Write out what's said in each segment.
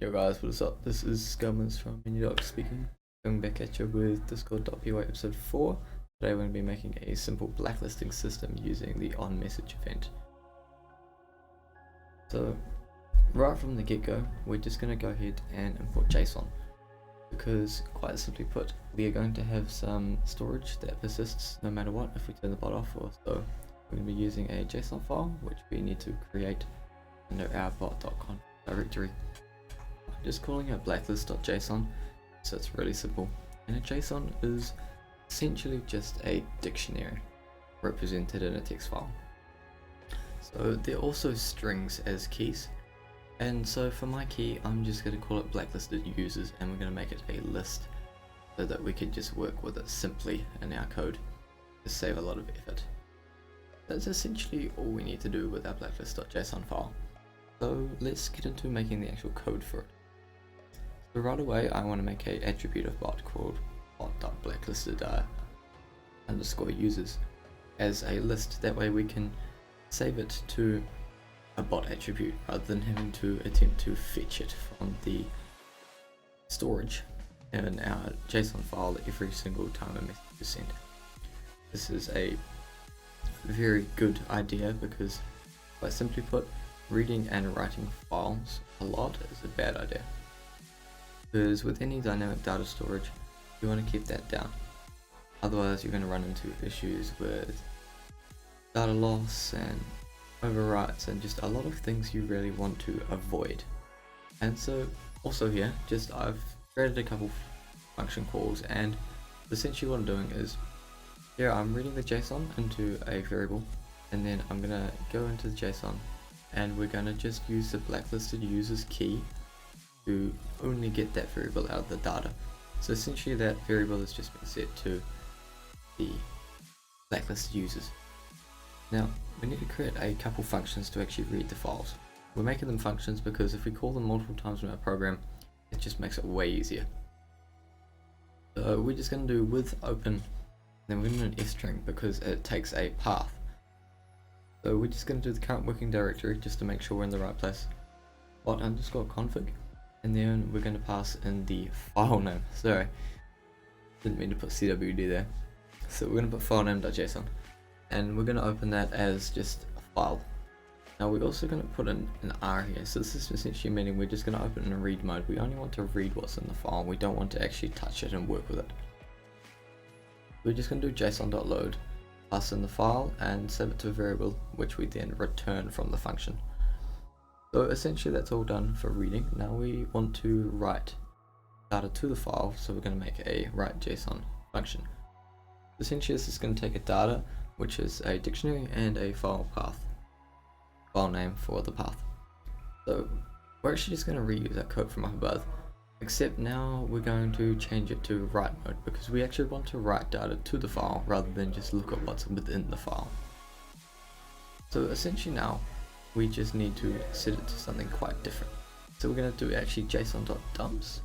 Yo guys, what is up? This is Scummers from MenuDocs speaking. Coming back at you with Discord.py episode 4. Today we're going to be making a simple blacklisting system using the onMessage event. So, right from the get-go, we're just going to go ahead and import JSON. Because, quite simply put, we are going to have some storage that persists no matter what if we turn the bot off or so. We're going to be using a JSON file, which we need to create under our bot.conf directory. Just calling it blacklist.json, so it's really simple. And a JSON is essentially just a dictionary represented in a text file. So there are also strings as keys, and so for my key I'm just going to call it blacklisted users, and we're going to make it a list so that we could just work with it simply in our code to save a lot of effort. That's essentially all we need to do with our blacklist.json file. So let's get into making the actual code for it. So right away I want to make an attribute of bot called bot.blacklisted underscore users as a list. That way we can save it to a bot attribute rather than having to attempt to fetch it from the storage in our JSON file every single time a message is sent. This is a very good idea because, quite simply put, reading and writing files a lot is a bad idea. Because with any dynamic data storage, you want to keep that down. Otherwise you're going to run into issues with data loss and overwrites and just a lot of things you really want to avoid. And so also here, I've created a couple function calls, and essentially what I'm doing is here I'm reading the JSON into a variable, and then I'm going to go into the JSON and we're going to just use the blacklisted users key to only get that variable out of the data. So essentially that variable has just been set to the blacklisted users. Now we need to create a couple functions to actually read the files. We're making them functions because if we call them multiple times in our program, it just makes it way easier. So we're just going to do with open, then we're going to do an f string because it takes a path. So we're just going to do the current working directory just to make sure we're in the right place. Bot underscore config, and then we're going to pass in the file name. Sorry, didn't mean to put cwd there. So we're going to put filename.json, and we're going to open that as just a file. Now we're also going to put in an R here, so this is essentially meaning we're just going to open in read mode. We only want to read what's in the file, we don't want to actually touch it and work with it. We're just going to do json.load, pass in the file and save it to a variable which we then return from the function. So essentially that's all done for reading. Now we want to write data to the file, so we're going to make a write JSON function. Essentially this is going to take a data, which is a dictionary, and a file path, file name for the path. So we're actually just going to reuse that code from up above, except now we're going to change it to write mode because we actually want to write data to the file rather than just look at what's within the file. So essentially now we just need to set it to something quite different. So we're going to do actually json.dumps,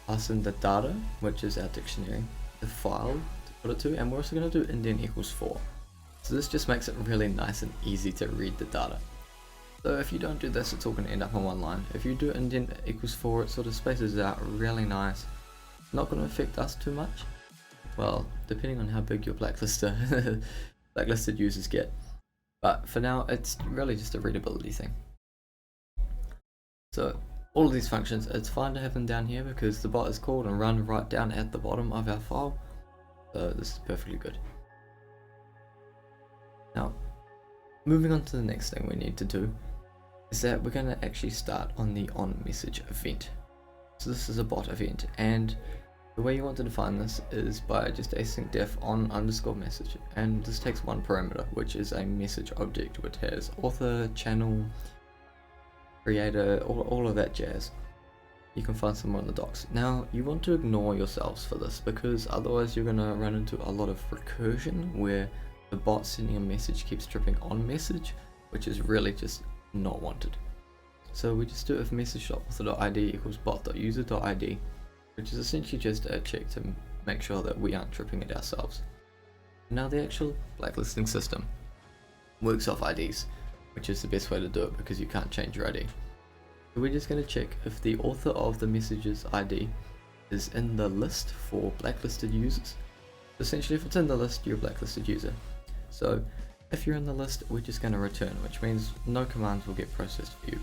pass in the data, which is our dictionary, the file to put it to, and we're also going to do indent equals 4. So this just makes it really nice and easy to read the data. So if you don't do this, it's all going to end up on one line. If you do indent equals 4, it sort of spaces out really nice. Not going to affect us too much. Well, depending on how big your blacklisted users get. But for now, it's really just a readability thing. So all of these functions, it's fine to have them down here because the bot is called and run right down at the bottom of our file. So this is perfectly good. Now, moving on to the next thing we need to do is that we're going to actually start on the onMessage event. So this is a bot event, and the way you want to define this is by just async def on underscore message, and this takes one parameter, which is a message object which has author, channel, creator, all of that jazz. You can find some more in the docs. Now you want to ignore yourselves for this because otherwise you're going to run into a lot of recursion where the bot sending a message keeps tripping on message, which is really just not wanted. So we just do if message.author.id equals bot.user.id, which is essentially just a check to make sure that we aren't tripping it ourselves. Now the actual blacklisting system works off IDs, which is the best way to do it because you can't change your ID. So we're just going to check if the author of the message's ID is in the list for blacklisted users. Essentially, if it's in the list, you're a blacklisted user. So if you're in the list, we're just going to return, which means no commands will get processed for you.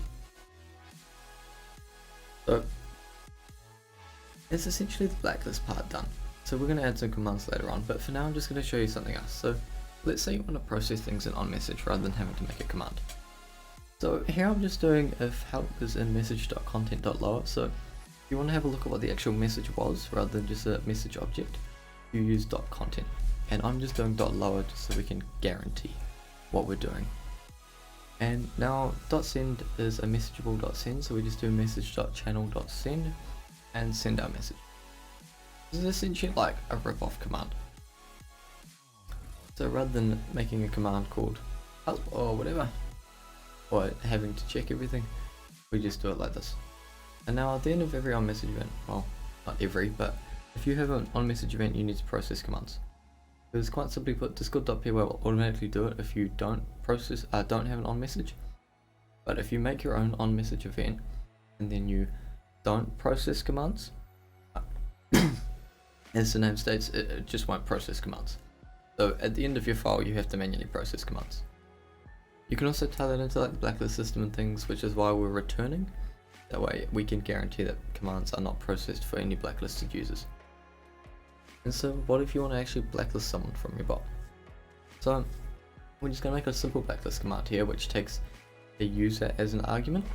So that's essentially the blacklist part done. So we're going to add some commands later on, but for now I'm just going to show you something else. So let's say you want to process things in onMessage rather than having to make a command. So here I'm just doing if help is in message.content.lower. So if you want to have a look at what the actual message was rather than just a message object, you use .content. And I'm just doing .lower just so we can guarantee what we're doing. And now .send is a messageable.send, so we just do message.channel.send and send our message. This is essentially like a rip-off command. So rather than making a command called help or whatever, or having to check everything, we just do it like this. And now at the end of every onMessage event, well, not every, but if you have an onMessage event, you need to process commands. Because quite simply put, Discord.py will automatically do it if you don't have an onMessage. But if you make your own onMessage event and then you don't process commands, as the name states, it just won't process commands. So at the end of your file, you have to manually process commands. You can also tie that into like the blacklist system and things, which is why we're returning. That way we can guarantee that commands are not processed for any blacklisted users. And so what if you want to actually blacklist someone from your bot? So we're just going to make a simple blacklist command here, which takes a user as an argument,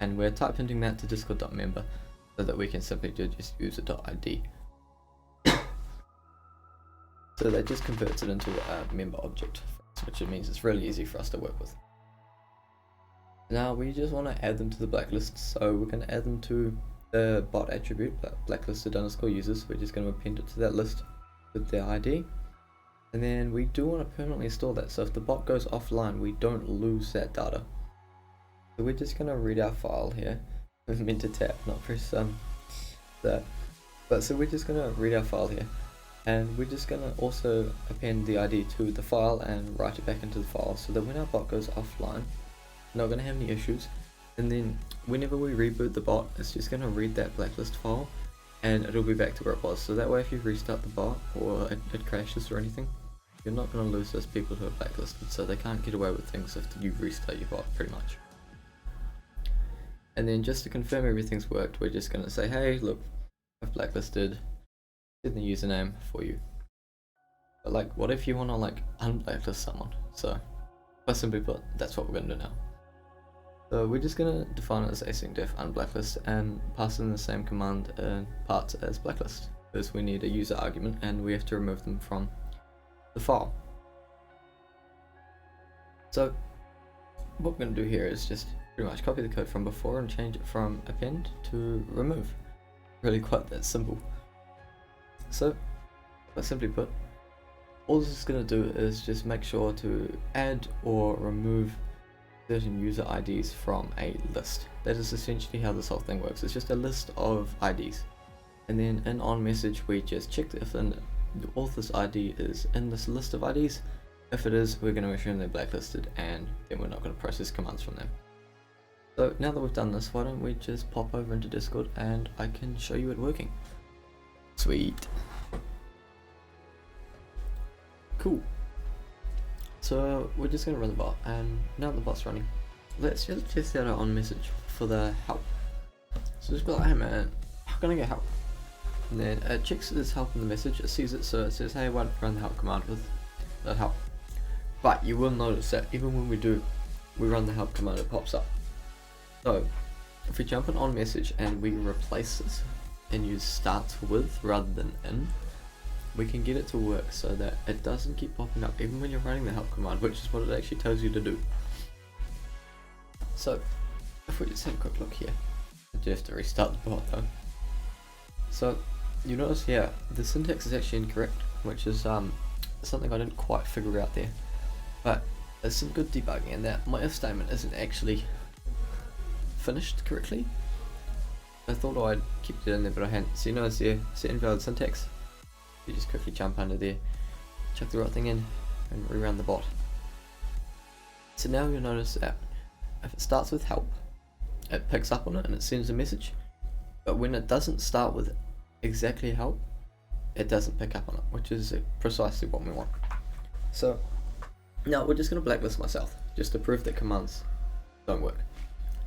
and we're type hinting that to discord.member so that we can simply do just user.id. So that just converts it into a member object, which means it's really easy for us to work with. Now we just want to add them to the blacklist, so we're going to add them to the bot attribute, blacklisted_users. We're just going to append it to that list with their ID, and then we do want to permanently store that, so if the bot goes offline we don't lose that data. So we're just going to read our file here. I meant to tap, not press that. But so we're just going to read our file here, and we're just going to also append the ID to the file and write it back into the file, so that when our bot goes offline, we're not going to have any issues. And then whenever we reboot the bot, it's just going to read that blacklist file and it'll be back to where it was. So that way if you restart the bot or it crashes or anything, you're not going to lose those people who are blacklisted, so they can't get away with things if you restart your bot, pretty much. And then just to confirm everything's worked, we're just going to say, hey look, I've blacklisted, in the username for you. But like, what if you want to like unblacklist someone? So quite simply put, that's what we're going to do now. So we're just going to define it as async def unblacklist and pass in the same command parts as blacklist, because we need a user argument and we have to remove them from the file. So what we're going to do here is just pretty much copy the code from before and change it from append to remove. Really quite that simple. So quite simply put, all this is going to do is just make sure to add or remove certain user IDs from a list. That is essentially how this whole thing works. It's just a list of IDs, and then in onMessage we just check if the author's ID is in this list of IDs. If it is, we're going to assume they're blacklisted, and then we're not going to process commands from them. So now that we've done this, why don't we just pop over into Discord and I can show you it working. Sweet. Cool. So we're just going to run the bot, and now that the bot's running, let's just test out our onMessage for the help. So just be like, hey man, how can I get help? And then it checks this help in the message, it sees it, so it says, hey, why don't you run the help command with that help? But you will notice that even when we run the help command, it pops up. So if we jump in onMessage and we replace this and use starts with rather than in, we can get it to work so that it doesn't keep popping up even when you're running the help command, which is what it actually tells you to do. So if we just have a quick look here, I do have to restart the bot though. So you notice here the syntax is actually incorrect, which is something I didn't quite figure out there, but there's some good debugging in that my if statement isn't actually finished correctly. I thought I'd keep it in there, but I hadn't. So you notice here, set invalid syntax. You just quickly jump under there, chuck the right thing in, and rerun the bot. So now you'll notice that if it starts with help, it picks up on it and it sends a message. But when it doesn't start with exactly help, it doesn't pick up on it, which is precisely what we want. So now we're just going to blacklist myself, just to prove that commands don't work.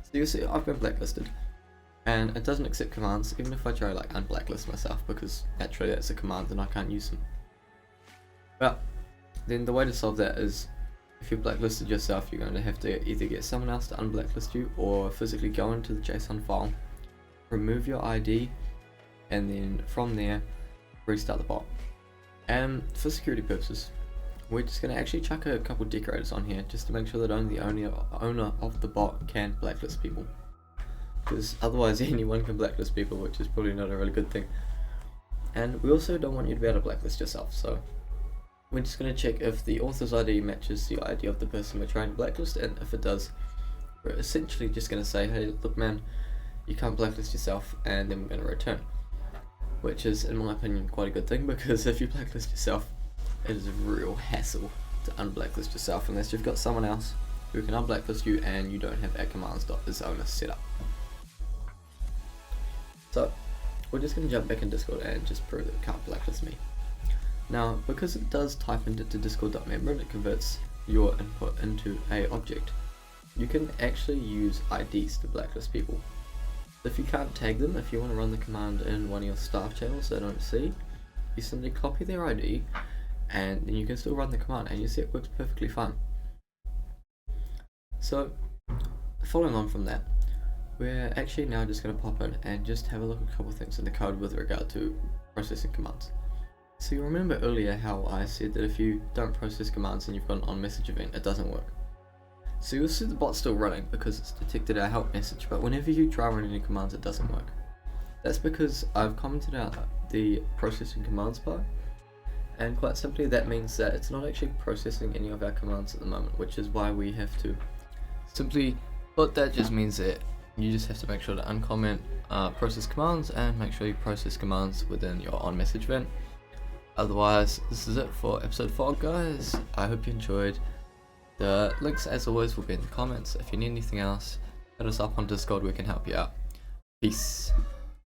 So you see I've been blacklisted, and it doesn't accept commands even if I try like unblacklist myself, because naturally that's a command and I can't use them. Well, then the way to solve that is, if you've blacklisted yourself, you're going to have to either get someone else to unblacklist you, or physically go into the JSON file, remove your ID, and then from there restart the bot. And for security purposes, we're just going to actually chuck a couple decorators on here just to make sure that only the owner of the bot can blacklist people, because otherwise anyone can blacklist people, which is probably not a really good thing. And we also don't want you to be able to blacklist yourself, so we're just going to check if the author's ID matches the ID of the person we're trying to blacklist, and if it does, we're essentially just going to say, hey look man, you can't blacklist yourself, and then we're going to return. Which is, in my opinion, quite a good thing, because if you blacklist yourself, it is a real hassle to unblacklist yourself unless you've got someone else who can unblacklist you and you don't have @commands.isOwner set up. So we're just going to jump back in Discord and just prove that it can't blacklist me. Now, because it does type into discord.member and it converts your input into a object, you can actually use IDs to blacklist people. If you can't tag them, if you want to run the command in one of your staff channels they don't see, you simply copy their ID and then you can still run the command, and you see it works perfectly fine. So following on from that, we're actually now just going to pop in and just have a look at a couple of things in the code with regard to processing commands. So you remember earlier how I said that if you don't process commands and you've got an on-message event, it doesn't work. So you'll see the bot's still running because it's detected our help message, but whenever you try running any commands it doesn't work. That's because I've commented out the processing commands part, and quite simply that means that it's not actually processing any of our commands at the moment, which is why we have to simply, but that just means that you just have to make sure to uncomment process commands and make sure you process commands within your on message event. Otherwise, this is it for episode 4, guys. I hope you enjoyed. The links, as always, will be in the comments. If you need anything else, hit us up on Discord, we can help you out. Peace.